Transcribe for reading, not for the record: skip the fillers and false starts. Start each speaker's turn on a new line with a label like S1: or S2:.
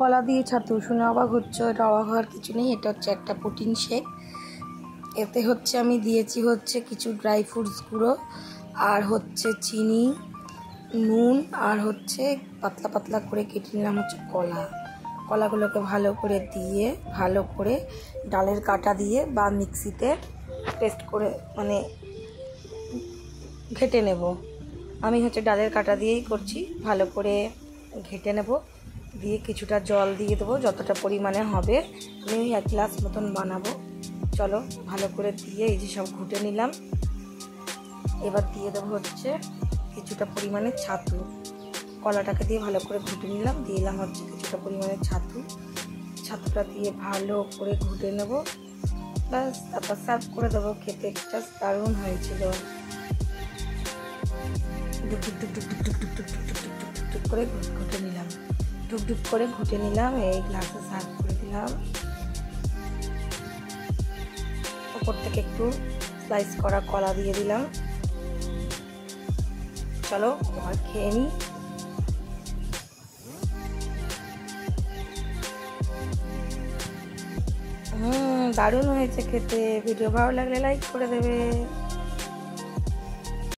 S1: কলা দিয়ে ছাতু শুনে অবাক হচ্ছে, এটা অবাক হওয়ার কিছু নেই। এটা হচ্ছে একটা প্রোটিন শেক। এতে হচ্ছে আমি দিয়েছি হচ্ছে কিছু ড্রাই ফ্রুটস গুঁড়ো, আর হচ্ছে চিনি, নুন, আর হচ্ছে পাতলা পাতলা করে কেটে নিলাম হচ্ছে কলাগুলোকে ভালো করে দিয়ে ভালো করে ডালের কাঁটা দিয়ে বা মিক্সিতে পেস্ট করে মানে ঘেটে নেব। আমি হচ্ছে ডালের কাঁটা দিয়েই করছি। ভালো করে ঘেটে নেব, দিয়ে কিছুটা জল দিয়ে দেবো যতটা পরিমাণে হবে। আমি 1 গ্লাস মতন বানাবো। চলো ভালো করে দিয়ে এই যে সব ঘুটে নিলাম। এবার দিয়ে দেবো হচ্ছে কিছুটা পরিমাণে ছাতু। কলাটাকে দিয়ে ভালো করে ঘুটে নিলাম, দিয়ে দিলাম হচ্ছে কিছুটা পরিমাণে ছাতুটা দিয়ে ভালো করে ঘুটে নেব। ব্যাস, তারপর সার্ভ করে দেবো। খেতে একটা দারুণ হয়েছিল। টুক করে ঘুটে নিলাম, ডুব করে ঘুটে নিলাম। এই গ্লাসে সার্ভ করে দিলাম। ওপর থেকে একটু স্লাইস করা কলা দিয়ে দিলাম। চলো এবার খেয়ে নিই। দারুণ হয়েছে খেতে। ভিডিও ভালো লাগলে লাইক করে দেবে।